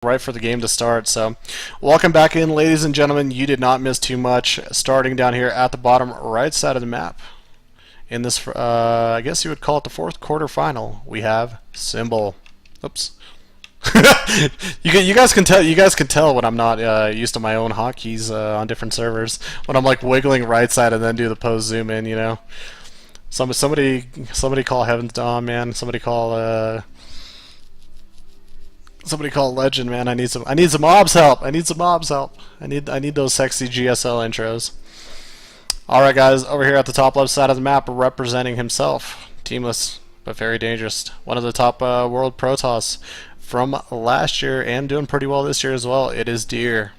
right for the game to start. So welcome back in, ladies and gentlemen. You did not miss too much. Starting down here at the bottom right side of the map in this I guess you would call it the fourth quarterfinal, we have Symbol. Oops. You guys can tell when I'm not used to my own hotkeys on different servers, when I'm like wiggling right side and then do the pose zoom in, you know. Somebody call Heaven's Dawn, man. Somebody call Legend, man. I need some mobs help. I need those sexy GSL intros. Alright guys, over here at the top left side of the map, representing himself. Teamless, but very dangerous. One of the top world Protoss from last year and doing pretty well this year as well. It is Deer.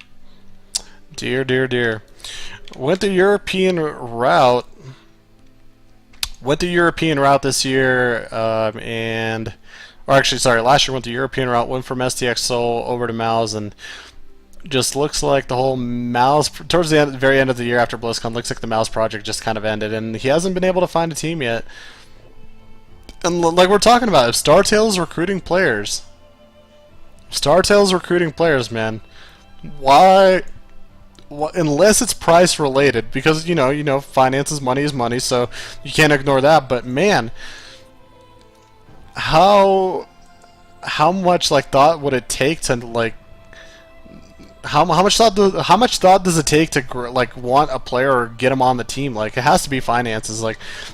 Deer. Went the European route this year, last year went the European route, went from STX Seoul over to Mao's, and just looks like the whole Mao's, towards the very end of the year after BlizzCon, looks like the Mao's project just kind of ended, and he hasn't been able to find a team yet. And like we're talking about, if StarTale is recruiting players, man, why? Unless it's price related, because you know, finance is money, so you can't ignore that. But man, how much thought would it take to how much thought does it take to want a player or get him on the team? Like, it has to be finances,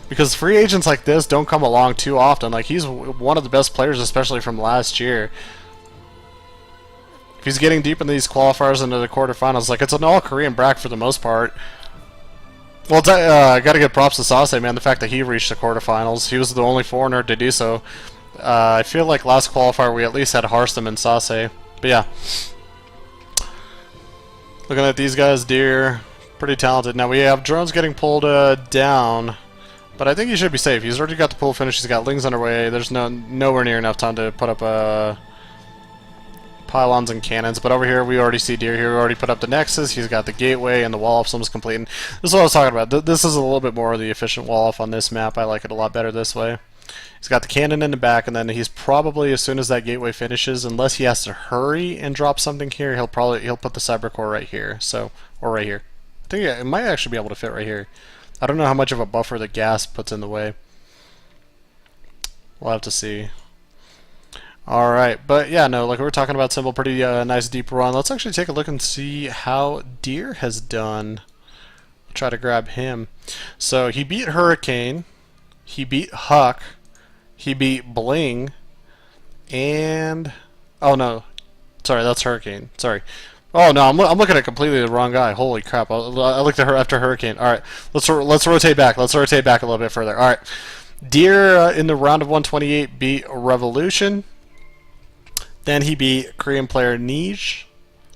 because free agents like this don't come along too often. Like, he's one of the best players, especially from last year. If he's getting deep in these qualifiers into the quarterfinals, it's an all-Korean bracket for the most part. Well, I gotta give props to Sase, man. The fact that he reached the quarterfinals, he was the only foreigner to do so. I feel like last qualifier we at least had Harstam and Sase, but yeah. Looking at these guys, Deer, pretty talented. Now we have drones getting pulled down, but I think he should be safe. He's already got the pull finish. He's got Lings underway. There's nowhere near enough time to put up pylons and cannons, but over here we already see Deer here. We already put up the Nexus. He's got the gateway and the wall off almost complete. And this is what I was talking about. This is a little bit more of the efficient wall off on this map. I like it a lot better this way. He's got the cannon in the back, and then he's probably, as soon as that gateway finishes, unless he has to hurry and drop something here, he'll put the cyber core right here. Or right here. I think it might actually be able to fit right here. I don't know how much of a buffer the gas puts in the way. We'll have to see. Alright, but yeah, no, like we were talking about, Symbol, pretty nice deep run. Let's actually take a look and see how Deer has done. Try to grab him. So he beat Hurricane, he beat Huck, he beat Bling, and oh no, sorry, that's Hurricane. Sorry. Oh no, I'm looking at completely the wrong guy. Holy crap! I looked at her after Hurricane. All right, let's rotate back. Let's rotate back a little bit further. All right, Deer in the round of 128 beat Revolution. Then he beat Korean player Niche.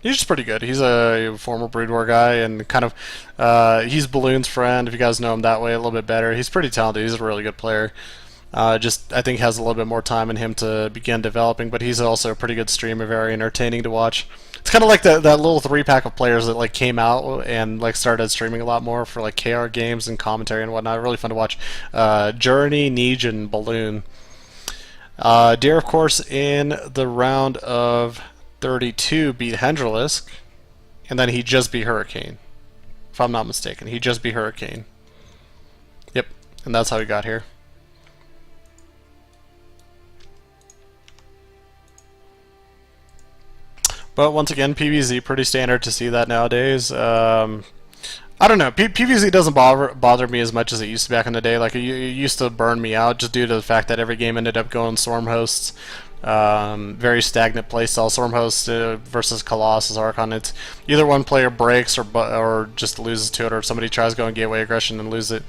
He's just pretty good. He's a former Brood War guy, and kind of he's Balloon's friend, if you guys know him that way a little bit better. He's pretty talented. He's a really good player. Just I think has a little bit more time in him to begin developing, but he's also a pretty good streamer, very entertaining to watch. It's kind of like that little 3-pack of players that came out and started streaming a lot more for KR games and commentary and whatnot. Really fun to watch. Journey, Niche, and Balloon. Deer, of course, in the round of 32 beat Hendralisk, and then he just beat Hurricane, if I'm not mistaken. He just beat Hurricane. Yep, and that's how he got here. But once again, PvZ, pretty standard to see that nowadays. I don't know. PvZ doesn't bother me as much as it used to back in the day. It used to burn me out just due to the fact that every game ended up going Storm Hosts. Very stagnant playstyle. Storm Host versus Colossus Archon. It's either one player breaks or just loses to it, or somebody tries going gateway aggression and lose it.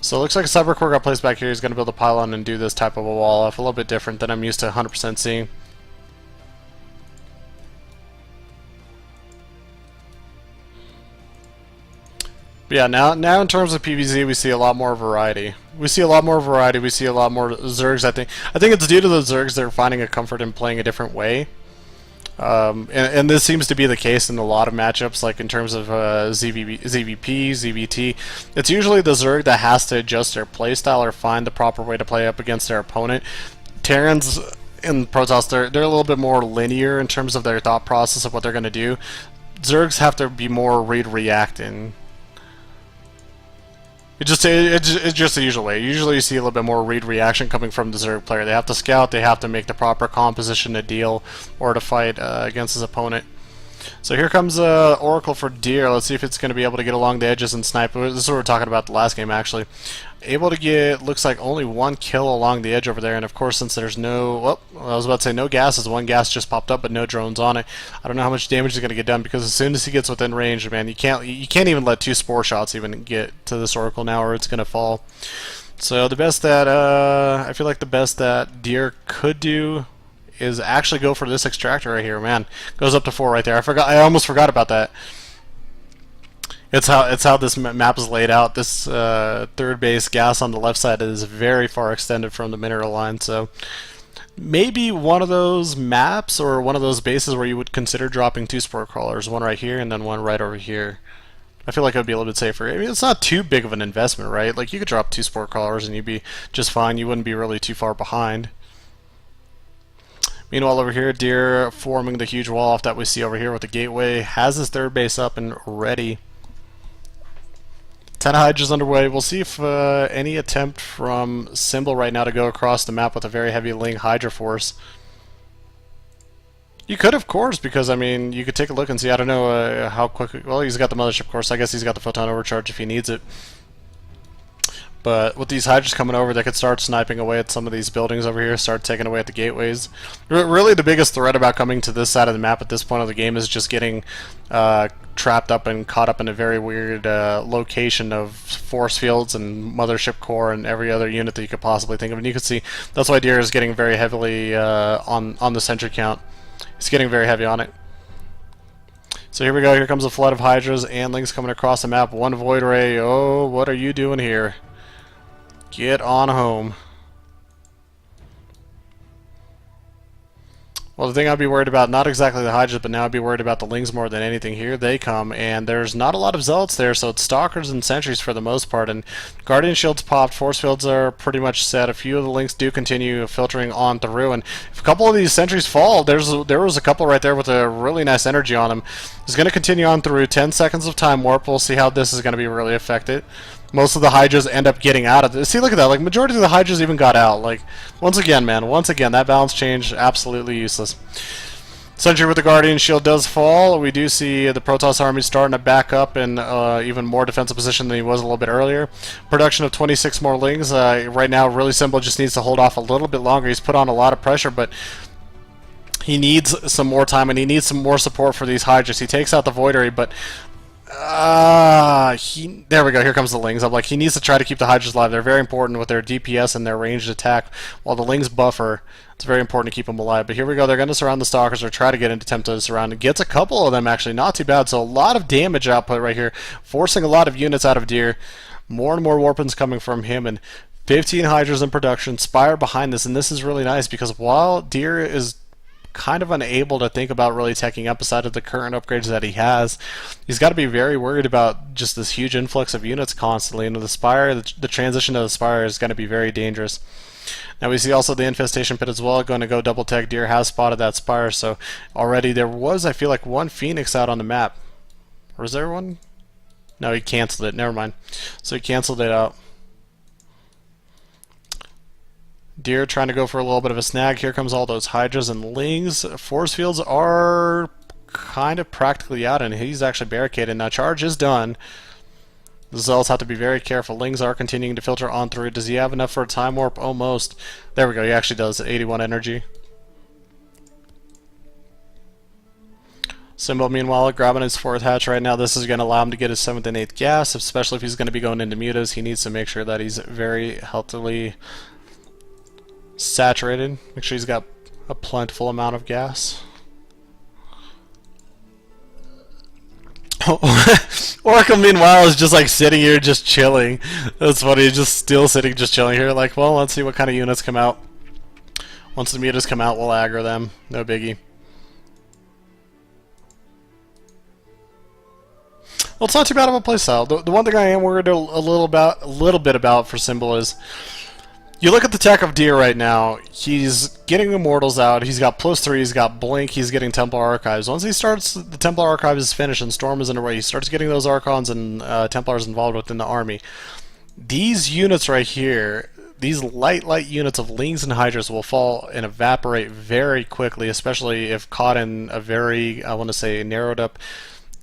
So it looks like a Cyber Core got placed back here. He's going to build a pylon and do this type of a wall off. A little bit different than I'm used to 100% seeing. Yeah, now in terms of PvZ, we see a lot more variety. We see a lot more Zergs. I think it's due to the Zergs they're finding a comfort in playing a different way. And this seems to be the case in a lot of matchups, in terms of ZVP, ZVT. It's usually the Zerg that has to adjust their playstyle or find the proper way to play up against their opponent. Terrans in Protoss, they're a little bit more linear in terms of their thought process of what they're going to do. Zergs have to be more read-reacting. It's just the usual way. Usually you see a little bit more read-reaction coming from the Zerg player. They have to scout, they have to make the proper composition to deal or to fight against his opponent. So here comes Oracle for Deer. Let's see if it's going to be able to get along the edges and snipe. This is what we were talking about the last game, actually. Able to get, looks like, only one kill along the edge over there. And of course, since there's no, well, I was about to say no gases. One gas just popped up, but no drones on it. I don't know how much damage is going to get done, because as soon as he gets within range, man, you can't even let 2 spore shots even get to this Oracle now, or it's going to fall. So the best that I feel like the best that Deer could do is actually go for this extractor right here. Man, goes up to 4 right there. I almost forgot about that. It's how this map is laid out. This third base gas on the left side is very far extended from the mineral line, so maybe one of those maps or one of those bases where you would consider dropping 2 spore crawlers, one right here and then one right over here. I feel like it would be a little bit safer. I mean, it's not too big of an investment, right? Like, you could drop 2 spore crawlers and you'd be just fine. You wouldn't be really too far behind. Meanwhile, over here, Deer forming the huge wall off that we see over here with the gateway, has his third base up and ready. 10 Hydras underway. We'll see if any attempt from Symbol right now to go across the map with a very heavy Ling Hydra force. You could, of course, because, I mean, you could take a look and see. I don't know how quick. Well, he's got the Mothership course. I guess he's got the Photon Overcharge if he needs it. But with these Hydras coming over, they could start sniping away at some of these buildings over here, start taking away at the gateways. Really, the biggest threat about coming to this side of the map at this point of the game is just getting trapped up and caught up in a very weird location of force fields and Mothership core and every other unit that you could possibly think of. And you can see that's why Deer is getting very heavily on the sentry count. He's getting very heavy on it. So here we go. Here comes a flood of Hydras and Lings coming across the map. One Void Ray. Oh, what are you doing here? Get on home. Well, the thing I'd be worried about, not exactly the Hydras, but now I'd be worried about the Lings more than anything. Here they come, and there's not a lot of Zealots there, so it's Stalkers and Sentries for the most part, and Guardian Shields popped, Force Fields are pretty much set. A few of the Lings do continue filtering on through, and if a couple of these Sentries fall, there was a couple right there with a really nice energy on them. It's going to continue on through. 10 seconds of time warp. We'll see how this is going to be really affected. Most of the Hydras end up getting out of this. See, look at that. Like, majority of the Hydras even got out. Like, once again, man. Once again, that balance change, absolutely useless. Sentry with the Guardian Shield does fall. We do see the Protoss army starting to back up in even more defensive position than he was a little bit earlier. Production of 26 more Lings. Right now, really simple. Just needs to hold off a little bit longer. He's put on a lot of pressure, but he needs some more time, and he needs some more support for these Hydras. He takes out the Voidery, but there we go. Here comes the Lings. I'm like, he needs to try to keep the Hydras alive. They're very important with their DPS and their ranged attack. While the Lings buffer, it's very important to keep them alive. But here we go. They're going to surround the Stalkers or try to get into attempt to surround. It gets a couple of them, actually. Not too bad. So a lot of damage output right here, forcing a lot of units out of Deer. More and more Warpins coming from him, and 15 Hydras in production. Spire behind this, and this is really nice because while Deer is kind of unable to think about really taking up aside of the current upgrades that he has, he's got to be very worried about just this huge influx of units constantly. And with the Spire, the transition to the Spire is going to be very dangerous. Now we see also the Infestation Pit as well, going to go double tech. Deer has spotted that Spire, so already there was, I feel like, one Phoenix out on the map. Or is there one? No, he canceled it. Never mind. So he canceled it out. Deer trying to go for a little bit of a snag. Here comes all those Hydras and Lings. Force fields are kind of practically out, and he's actually barricaded. Now charge is done. The Zealots have to be very careful. Lings are continuing to filter on through. Does he have enough for a time warp? Almost. There we go. He actually does. 81 energy. Symbol, meanwhile, grabbing his 4th hatch right now. This is going to allow him to get his 7th and 8th gas, especially if he's going to be going into mutas. He needs to make sure that he's very healthily saturated. Make sure he's got a plentiful amount of gas. Oracle, meanwhile, is just like sitting here just chilling. That's funny. He's just still sitting just chilling here like, well, let's see what kind of units come out. Once the mutas come out, we'll aggro them. No biggie. Well, it's not too bad of a playstyle. The one thing I am worried a little bit about for Symbol is You look at the tech of Deer right now, he's getting Immortals out, he's got +3, he's got Blink, he's getting Templar Archives. Once he starts, the Templar Archives is finished and Storm is underway, he starts getting those Archons and Templars involved within the army. These units right here, these light units of Lings and Hydras will fall and evaporate very quickly, especially if caught in a very, I want to say, narrowed up,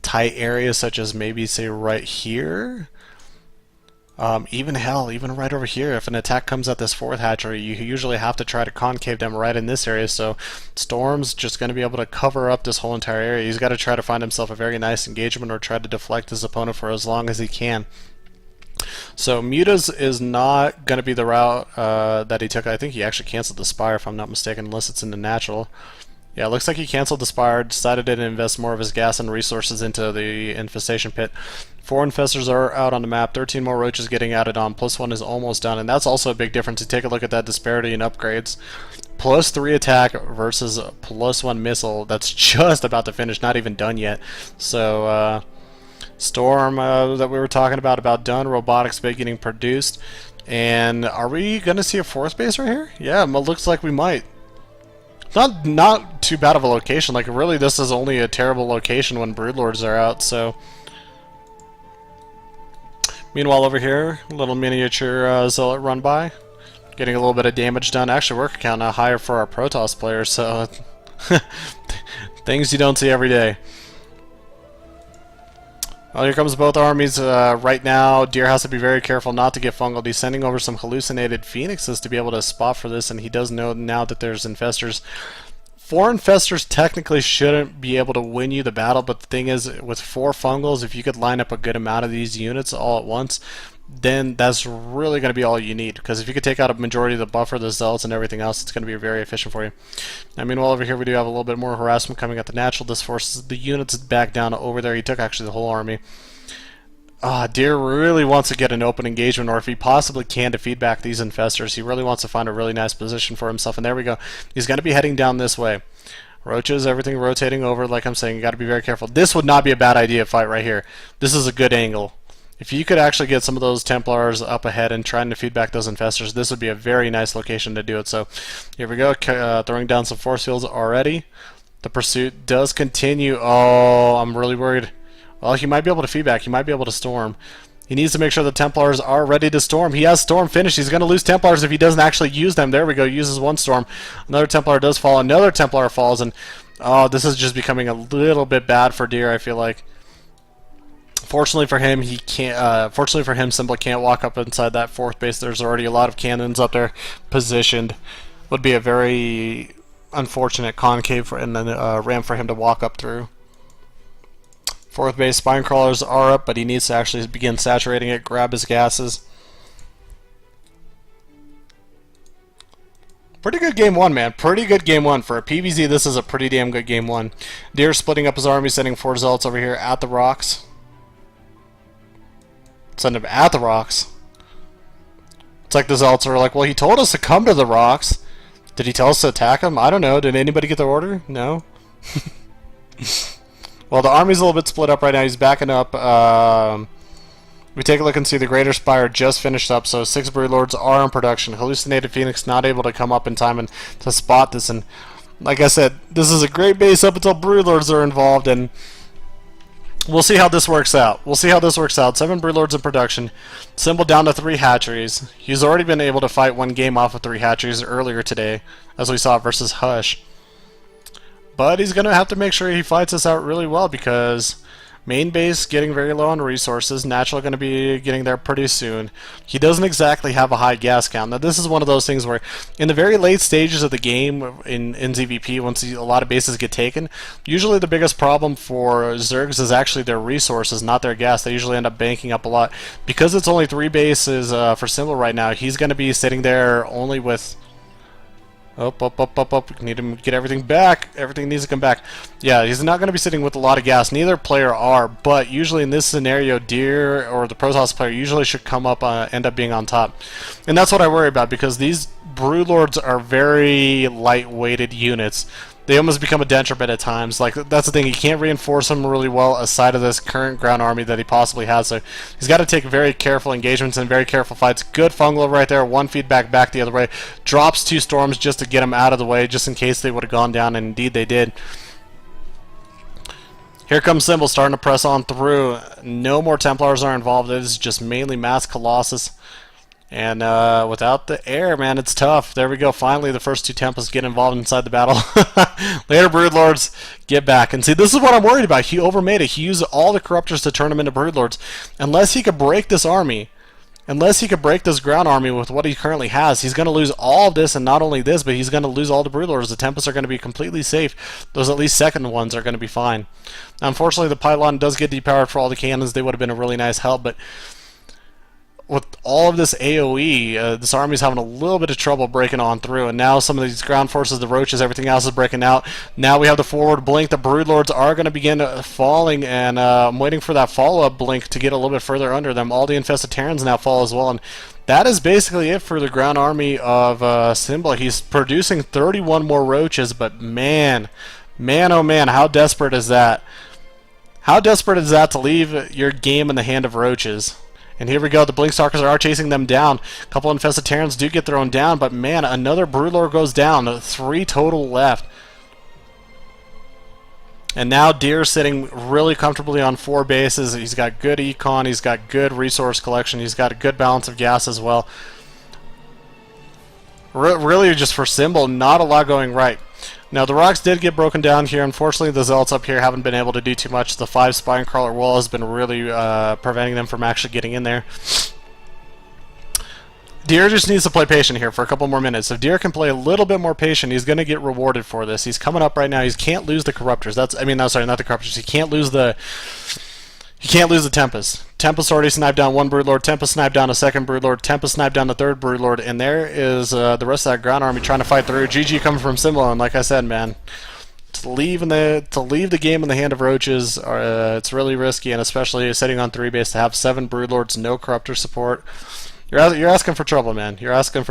tight area, such as maybe, say, right here. Even right over here, if an attack comes at this 4th hatchery, you usually have to try to concave them right in this area, so Storm's just going to be able to cover up this whole entire area. He's got to try to find himself a very nice engagement or try to deflect his opponent for as long as he can. So Mutas is not going to be the route that he took. I think he actually canceled the Spire, if I'm not mistaken, unless it's in the natural. Yeah, it looks like he canceled the Spire, decided to invest more of his gas and resources into the Infestation Pit. 4 Infestors are out on the map, 13 more Roaches getting added on, +1 is almost done, and that's also a big difference. You take a look at that disparity in upgrades. +3 attack versus +1 missile, that's just about to finish, not even done yet. So, Storm that we were talking about done, Robotics Bay getting produced, and are we going to see a 4th base right here? Yeah, it looks like we might. Not too bad of a location. Like, really, this is only a terrible location when Broodlords are out, so... Meanwhile, over here, a little miniature Zealot run by. Getting a little bit of damage done. Actually, worker count now higher for our Protoss players, so... things you don't see every day. Well, here comes both armies right now. Deer has to be very careful not to get fungal. He's sending over some hallucinated phoenixes to be able to spot for this, and he does know now that there's infestors. 4 infestors technically shouldn't be able to win you the battle, but the thing is, with 4 fungals, if you could line up a good amount of these units all at once, then that's really going to be all you need. Because if you could take out a majority of the buffer, the zealots, and everything else, it's going to be very efficient for you. Now, meanwhile, over here we do have a little bit more harassment coming at the natural. This forces the units back down over there. He took actually the whole army. Deer really wants to get an open engagement, or if he possibly can, to feed back these infestors. He really wants to find a really nice position for himself, and there we go. He's going to be heading down this way. Roaches, everything rotating over, like I'm saying, you got to be very careful. This would not be a bad idea to fight right here. This is a good angle. If you could actually get some of those Templars up ahead and trying to feed back those infestors, this would be a very nice location to do it. So here we go, throwing down some force fields already. The pursuit does continue. Oh, I'm really worried. Well, he might be able to feedback. He might be able to storm. He needs to make sure the Templars are ready to storm. He has storm finished. He's going to lose Templars if he doesn't actually use them. There we go. Uses 1 storm. Another Templar does fall. Another Templar falls. And oh, this is just becoming a little bit bad for Deer, I feel like. Fortunately for him, he can't. Fortunately for him, Symbol can't walk up inside that 4th base. There's already a lot of cannons up there positioned. Would be a very unfortunate concave and then ramp for him to walk up through. 4th base, spine crawlers are up, but he needs to actually begin saturating it, grab his gases. Pretty good game 1, man. Pretty good game 1. For a PvZ, this is a pretty damn good game 1. Deer splitting up his army, sending 4 zealots over here at the rocks. Send him at the rocks. It's like the zealots are like, well, he told us to come to the rocks. Did he tell us to attack him? I don't know. Did anybody get the order? No. Well, the army's a little bit split up right now. He's backing up. We take a look and see the Greater Spire just finished up, so 6 Broodlords are in production. Hallucinated Phoenix not able to come up in time and to spot this. And like I said, this is a great base up until Broodlords are involved, and we'll see how this works out. We'll see how this works out. 7 Broodlords in production. Symbol down to 3 hatcheries. He's already been able to fight 1 game off of 3 hatcheries earlier today, as we saw versus Hush. But he's going to have to make sure he fights this out really well, because main base getting very low on resources, natural going to be getting there pretty soon. He doesn't exactly have a high gas count. Now this is one of those things where in the very late stages of the game in ZVP, once a lot of bases get taken, usually the biggest problem for Zergs is actually their resources, not their gas. They usually end up banking up a lot. Because it's only 3 bases for Symbol right now, he's going to be sitting there only with... Up. Need to get everything back. Everything needs to come back. Yeah, he's not going to be sitting with a lot of gas. Neither player are, but usually in this scenario, Deer or the Protoss player usually should come up, end up being on top. And that's what I worry about, because these Broodlords are very light-weighted units. they almost become a detriment at times. Like, that's the thing, he can't reinforce them really well aside of this current ground army that he possibly has. So he's got to take very careful engagements and very careful fights. Good Fungler right there, one feedback back the other way. Drops 2 storms just to get him out of the way, just in case they would have gone down, and indeed they did. Here comes Symbol starting to press on through. No more Templars are involved. It is just mainly Mass Colossus. And without the air, man, it's tough. There we go. Finally, the first 2 Temples get involved inside the battle. Later, Broodlords, get back. And see, this is what I'm worried about. He overmade it. He used all the Corruptors to turn them into Broodlords. Unless he could break this army, unless he could break this ground army with what he currently has, he's going to lose all of this, and not only this, but he's going to lose all the Broodlords. The Tempests are going to be completely safe. Those at least second ones are going to be fine. Now, unfortunately, the Pylon does get depowered for all the cannons. They would have been a really nice help, but with all of this AoE, this army's having a little bit of trouble breaking on through, and now some of these ground forces, the Roaches, everything else is breaking out. Now we have the forward blink. The Broodlords are going to begin falling, and I'm waiting for that follow-up blink to get a little bit further under them. All the Infested Terrans now fall as well, and that is basically it for the ground army of Symbol. He's producing 31 more Roaches, but man, oh man, how desperate is that? How desperate is that to leave your game in the hand of Roaches? And here we go, the Blinkstalkers are chasing them down. A couple Infested Terrans do get thrown down, but man, another Broodlord goes down. 3 total left. And now Deer sitting really comfortably on 4 bases. He's got good econ, he's got good resource collection, he's got a good balance of gas as well. Really just for Symbol, not a lot going right. Now, the rocks did get broken down here. Unfortunately, the Zealots up here haven't been able to do too much. The 5 Spinecrawler wall has been really preventing them from actually getting in there. Deer just needs to play patient here for a couple more minutes. If Deer can play a little bit more patient, he's going to get rewarded for this. He's coming up right now. He can't lose the Corruptors. Sorry, not the Corruptors. He can't lose the Tempest. Tempest already sniped down 1 Broodlord. Tempest sniped down a 2nd Broodlord. Tempest sniped down the 3rd Broodlord. And there is the rest of that ground army trying to fight through. GG coming from Symbol, and like I said, man, to leave the game in the hand of Roaches, it's really risky, and especially sitting on 3 base to have 7 Broodlords, no Corruptor support. You're asking for trouble, man. You're asking for